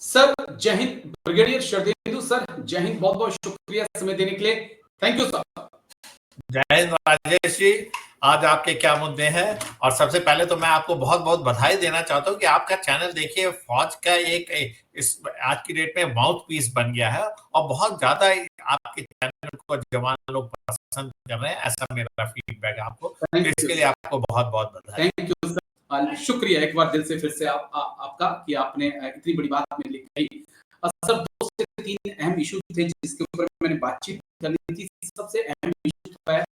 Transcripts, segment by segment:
Sir जय Hind. Brigadier Sharadendu sir जय हिंद, बहुत बहुत शुक्रिया समय देने के लिए। Thank you sir. जय हिंद राजेश जी, आज आपके क्या मुद्दे हैं? और सबसे पहले तो मैं आपको बहुत बहुत बधाई देना चाहता हूं कि आपका चैनल देखिए फौज का एक इस आज की डेट में माउथ पीस बन गया है और बहुत ज्यादा आपके चैनल को जवान लोग पसंद कर रहे हैं, ऐसा मेरा फीडबैक है आपको। तो इसके लिए आपको बहुत बहुत बधाई। थैंक यू सर, शुक्रिया एक बार दिल से फिर से आपका कि आपने इतनी बड़ी बात मेरे लिए कही। सर 2 से 3 अहम इशू थे जिसके ऊपर मैंने बातचीत करनी थी। सबसे अहम इशू है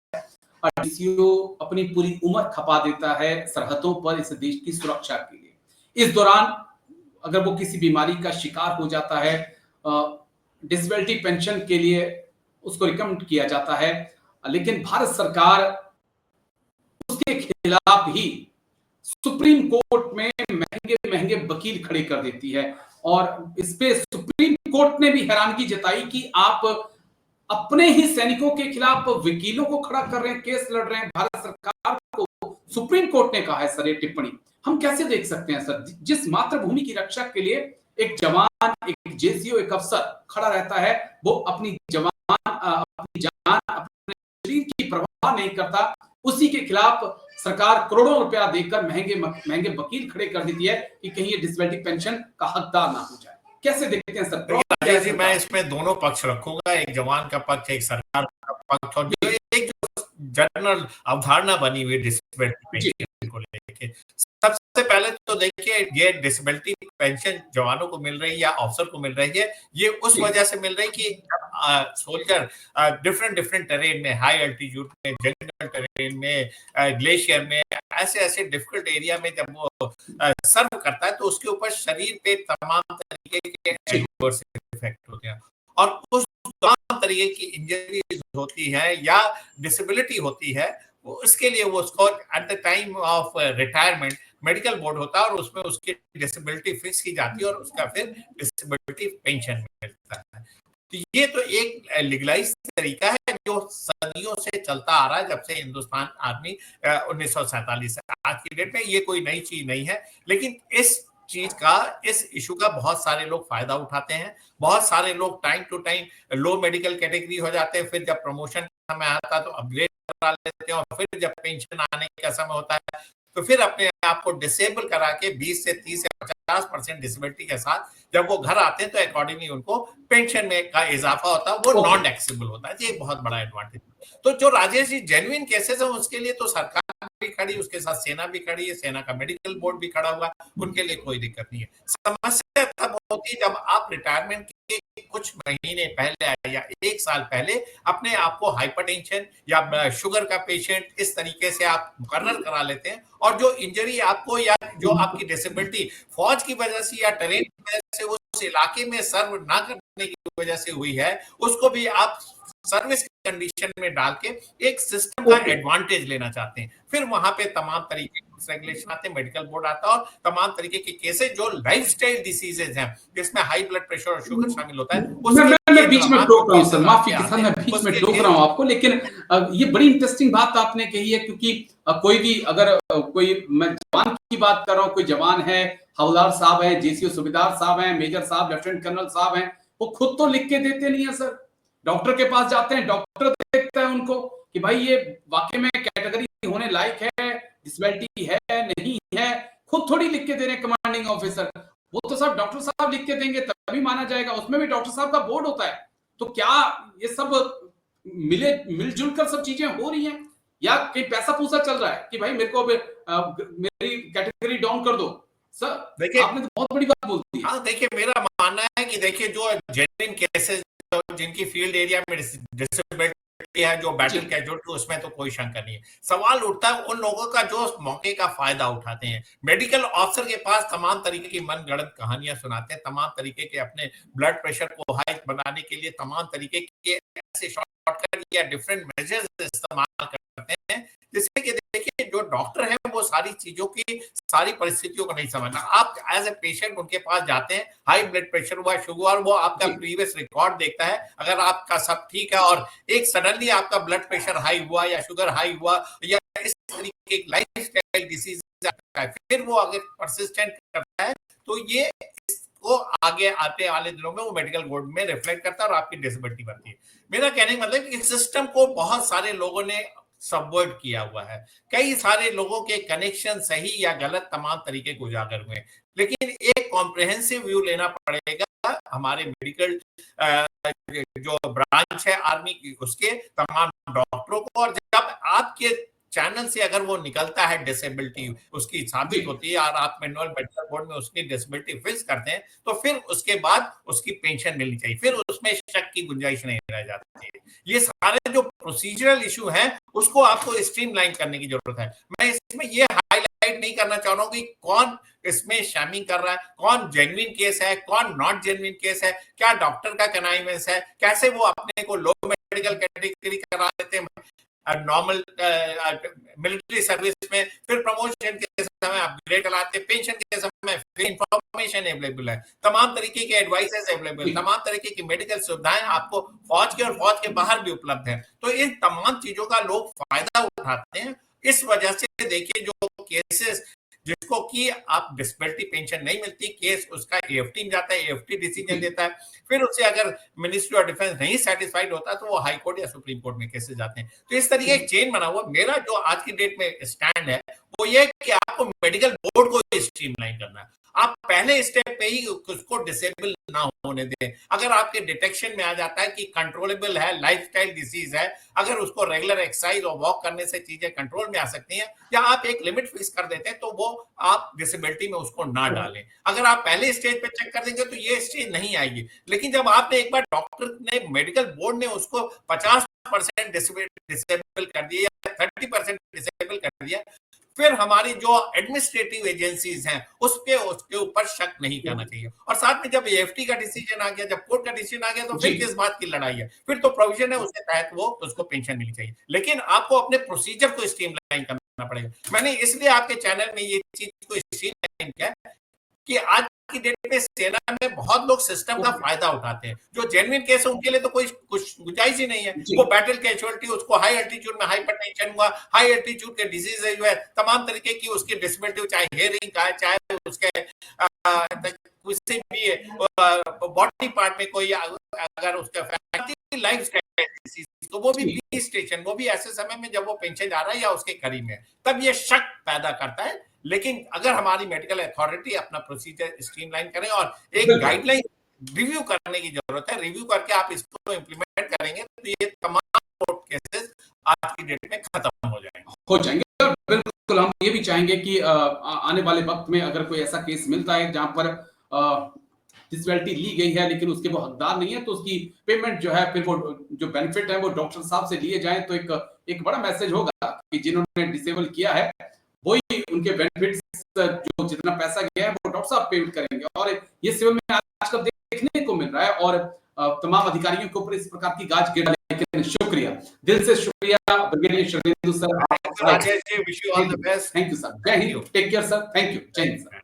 डीसीओ अपनी पूरी उम्र खपा देता है सरहदों पर इस देश की सुरक्षा के लिए। इस दौरान अगर वो किसी बीमारी का शिकार हो जाता है, डिसेबिलिटी पेंशन के लिए उसको रिकमेंड किया जाता है, लेकिन भारत सरकार उसके खिलाफ ही सुप्रीम कोर्ट में महंगे महंगे वकील खड़े कर देती है। और इस पे सुप्रीम कोर्ट ने भी हैरानगी जताई कि आप अपने ही सैनिकों के खिलाफ वकीलों को खड़ा कर रहे हैं, केस लड़ रहे हैं। भारत सरकार को सुप्रीम कोर्ट ने कहा है सर ये टिप्पणी हम कैसे देख सकते हैं सर? जिस मातृभूमि की रक्षा के लिए एक जवान, एक जेसीओ, एक अफसर खड़ा रहता है, वो अपनी जान, अपने शरीर की परवाह नहीं करता, उसी के खिलाफ सरकार करोड़ों रुपया देकर महंगे महंगे वकील खड़े कर देती है कि कहीं ये डिसेबिलिटी पेंशन का हकदार ना हो जाए। कैसे देखते हैं सर? राजेश जी, मैं इसमें दोनों पक्ष रखूंगा, एक जवान का पक्ष, एक सरकार का पक्ष, और जो एक जनरल अवधारणा बनी हुई डिसेबिलिटी पेंशन को लेके। सबसे पहले तो देखिए, ये डिसेबिलिटी पेंशन जवानों को मिल रही है या अफसर को मिल रही है, ये उस वजह से मिल रही है कि सोल्जर डिफरेंट टेरेन में, हाई अल्टीट्यूड में, जंगल टेरेन में, ग्लेशियर में, ऐसे ऐसे डिफिकल्ट एरिया में जब वो सर्व करता है तो उसके ऊपर शरीर पे तमाम तरीके के एडवर्स इफेक्ट होते हैं और उस तमाम तरीके की इंजरीज होती है या डिसेबिलिटी होती है। उसके लिए वो उसको at the time of retirement medical board होता है और उसमें उसकी डिसेबिलिटी फिक्स की जाती है और उसका फिर डिसेबिलिटी पेंशन मिलता है। तो ये तो एक लीगलाइज तरीका है जो सदियों से चलता आ रहा है, जब से हिंदुस्तान आर्मी 1947 से आज की डेट में। ये कोई नई चीज नहीं है, लेकिन इस इशू का बहुत सारे लोग फायदा उठाते हैं। बहुत सारे लोग time to time low medical category हो जाते हैं, फिर जब प्रमोशन का समय आता है तो अपग्रेड करा लेते हैं और फिर जब पेंशन आने का समय होता है तो फिर अपने आप को डिसेबल करा के 20 से 30 से 50% डिसेबिलिटी के साथ जब वो घर आते हैं तो अकॉर्डिंगली उनको पेंशन में का इजाफा होता है, वो नॉन टैक्सेबल होता है। ये बहुत बड़ा एडवांटेज। तो जो राजेश जी जेन्युइन केसेस है उसके लिए तो सरकार भी खड़ी, उसके साथ सेना भी खड़ी है, सेना का मेडिकल बोर्ड भी खड़ा हुआ, उनके लिए कोई दिक्कत नहीं है। समस्या तब होती है जब आप रिटायरमेंट के कुछ महीने पहले या 1 साल पहले अपने आप को हाइपरटेंशन या शुगर का पेशेंट इस तरीके से आप मुकर्रर करा लेते हैं और जो इंजरी आपको या जो आपकी डिसेबिलिटी फौज की वजह से या टेरेन की वजह से उस इलाके में सर्व ना करने की वजह से हुई है, उसको भी आप सर्विस कंडीशन में डाल के एक सिस्टम का एडवांटेज लेना चाहते हैं। फिर वहां पे तमाम तरीके के रेगुलेशन आते हैं, मेडिकल बोर्ड आता है और तमाम तरीके के केसेस जो लाइफस्टाइल डिसीजेज हैं जिसमें हाई ब्लड प्रेशर और शुगर शामिल होता है। मैं बीच में टोक रहा हूं सर, माफी के साथ मैं बीच में टोक रहा हूं आपको, लेकिन ये बड़ी इंटरेस्टिंग बात आपने कही है क्योंकि कोई भी अगर कोई, मैं जवान की बात कर रहा हूं, कोई जवान है, हवलदार साहब है, जेसीओ सूबेदार साहब हैं, मेजर साहब, लेफ्टिनेंट कर्नल साहब हैं, वो खुद तो लिख के देते नहीं है सर। डॉक्टर के पास जाते हैं, डॉक्टर देखता है उनको कि भाई ये वाकई में कैटेगरी होने लायक है, डिसेबिलिटी है नहीं है, खुद थोड़ी लिख के दे रहे हैं कमांडिंग ऑफिसर। वो तो सब डॉक्टर साहब लिख के देंगे तभी माना जाएगा, उसमें भी डॉक्टर साहब का बोर्ड होता है। तो क्या ये सब मिलजुल कर सब चीजें हो रही हैं या कहीं पैसा पूसा चल रहा है कि भाई मेरे को मेरी कैटेगरी डाउन कर दो? सर देखिए, आपने तो बहुत बड़ी बात बोल दी। हाँ देखिए, मेरा मानना है कि देखिए जो जेन्युइन केसेस जिनकी फील्ड एरिया में डिसेबिलिटी है, जो बैटल कैजुअल्टी, उसमें तो कोई शंका नहीं है। सवाल उठता है उन लोगों का जो मौके का फायदा उठाते हैं। मेडिकल ऑफिसर के पास तमाम तरीके की मनगढ़ंत कहानियां सुनाते हैं, तमाम तरीके के अपने ब्लड प्रेशर को हाई बनाने के लिए तमाम तरीके के ऐसे शॉर्टकट या डिफरेंट मेजर्स इस्तेमाल करते हैं, जिससे कि देखिए जो डॉक्टर है वो सारी चीजों की सारी परिस्थितियों को नहीं समझना। आप एज ए पेशेंट उनके पास जाते हैं, हाई ब्लड प्रेशर हुआ, शुगर, वो आपका प्रीवियस रिकॉर्ड देखता है। अगर आपका सब ठीक है और एक सडनली आपका ब्लड प्रेशर हाई हुआ या शुगर हाई हुआ या इस तरीके की लाइफस्टाइल डिसीज, फिर वो अगर परसिस्टेंट करता है तो ये इसको आगे आते वाले दिनों में वो मेडिकल बोर्ड में रिफ्लेक्ट करता है और आपकी डिसेबिलिटी बढ़ती है। मेरा कहने का मतलब कि सिस्टम को बहुत सारे लोगों ने सबवर्ट किया हुआ है, कई सारे लोगों के कनेक्शन सही या गलत तमाम तरीके को उजागर हुए, लेकिन एक कॉम्प्रिहेंसिव व्यू लेना पड़ेगा हमारे मेडिकल जो ब्रांच है आर्मी की, उसके तमाम डॉक्टरों को। और जब आपके चैनल से अगर वो निकलता है डिसेबिलिटी उसकी साबित होती है और आप मैनुअल मेडिकल बोर्ड में उसकी डिसेबिलिटी फिक्स करते हैं, तो फिर उसके बाद उसकी पेंशन मिलनी चाहिए, फिर उसमें शक की गुंजाइश नहीं रह जाती है। ये सारे जो प्रोसीजरल इशू हैं उसको आपको स्ट्रीमलाइन करने की जरूरत है। मैं इसमें ये हाईलाइट नहीं करना चाह रहा हूँ कि कौन इसमें शामिल कर रहा है, कौन जेन्युइन केस है, कौन नॉट जेन्युइन केस है, क्या डॉक्टर का कनाइवेंस है, कैसे वो अपने को लो मेडिकल कैटेगरी करा देते हैं नॉर्मल मिलिट्री सर्विस में, फिर प्रमोशन के समय अपग्रेड कराते, पेंशन के समय फिर इंफॉर्मेशन अवेलेबल है, तमाम तरीके के एडवाइसेस अवेलेबल, तमाम तरीके की मेडिकल सुविधाएं आपको फौज के और फौज के बाहर भी उपलब्ध है। तो इन तमाम चीजों का लोग फायदा उठाते हैं। इस वजह से देखिए जो केसेस जिसको कि आप डिसेबिलिटी पेंशन नहीं मिलती, केस उसका एएफटी में जाता है, एएफटी डिसीजन देता है, फिर उससे अगर मिनिस्ट्री ऑफ डिफेंस नहीं सेटिस्फाइड होता तो वो हाई कोर्ट या सुप्रीम कोर्ट में केसेस जाते हैं। तो इस तरीके एक चेन बना हुआ। मेरा जो आज की डेट में स्टैंड है वो ये कि आपको मेडिकल बोर्ड को स्ट्रीमलाइन करना है। आप पहले स्टेप पे ही उसको डिसेबल ना होने दें। अगर आपके डिटेक्शन में आ जाता है कि कंट्रोलेबल है, लाइफस्टाइल डिजीज है, अगर उसको रेगुलर एक्सरसाइज और वॉक करने से चीजें कंट्रोल में आ सकती हैं, या आप एक लिमिट फिक्स कर देते हैं, तो वो आप डिसेबिलिटी में उसको ना डालें। अगर आप पहले स्टेज पे चेक कर देंगे तो ये स्टेज नहीं आएगी। लेकिन जब आपने एक बार डॉक्टर ने मेडिकल बोर्ड ने उसको 50% डिसेबल कर दिया या 30% डिसेबल कर दिया, फिर हमारी जो एडमिनिस्ट्रेटिव एजेंसीज हैं उसके ऊपर शक नहीं करना चाहिए। और साथ में जब एएफटी का डिसीजन आ गया, जब कोर्ट का डिसीजन आ गया, तो फिर किस बात की लड़ाई है? फिर तो प्रोविजन है उसके तहत वो उसको पेंशन मिलनी चाहिए। लेकिन आपको अपने प्रोसीजर को स्ट्रीमलाइन करना पड़ेगा। मैंने इसलिए आपके चैनल में ये चीज को स्ट्रीमलाइन किया कि आज की डेट में सेना में बहुत लोग सिस्टम का फायदा उठाते हैं। जो जेन्युइन केस है उनके लिए तो कोई कुछ गुंजाइश ही नहीं है। वो बैटल कैजुअलिटी, उसको हाई एल्टीट्यूड में हाइपरटेंशन हुआ, हाई एल्टीट्यूड के डिजीज जो है, तमाम तरीके की उसकी डिसेबिलिटी, चाहे हेयरिंग का है, चाहे उसके किसी भी बॉडी पार्ट में कोई अगर उसका लाइफस्टाइल डिसीज, तो वो भी पुलिस स्टेशन, वो भी ऐसे समय में जब वो पेंशन जा रहा है या उसके करीब में, तब ये शक पैदा करता है। लेकिन अगर हमारी मेडिकल अथॉरिटी अपना प्रोसीजर स्ट्रीमलाइन करें और एक गाइडलाइन रिव्यू करने की जरूरत है, रिव्यू करके आप इसको इम्प्लीमेंट करेंगे तो ये तमाम कोर्ट केसेस आज की डेट में खत्म हो जाएंगे। बिल्कुल हम ये भी चाहेंगे कि आने वाले वक्त में अगर कोई ऐसा केस मिलता है जहां पर डिसेबिलिटी ली गई है लेकिन उसके वो हकदार नहीं है, तो उसकी पेमेंट जो है, फिर वो जो बेनिफिट है वो डॉक्टर साहब से लिए जाएं, तो एक बड़ा मैसेज होगा कि जिन्होंने डिसेबल किया है वही उनके बेनिफिट्स, जो जितना पैसा गया है वो डॉक्टर साहब पेमेंट करेंगे। और ये सिविल में आजकल देखने को मिल रहा है और तमाम अधिकारियों के ऊपर इस प्रकार की गाज गिर रही है। लेकिन शुक्रिया, दिल से शुक्रिया brigadier Sharadendu sir. Rajesh ji, wish you all the best. Thank you sir, जय Hind, take care sir, thank you, जय हिंद सर।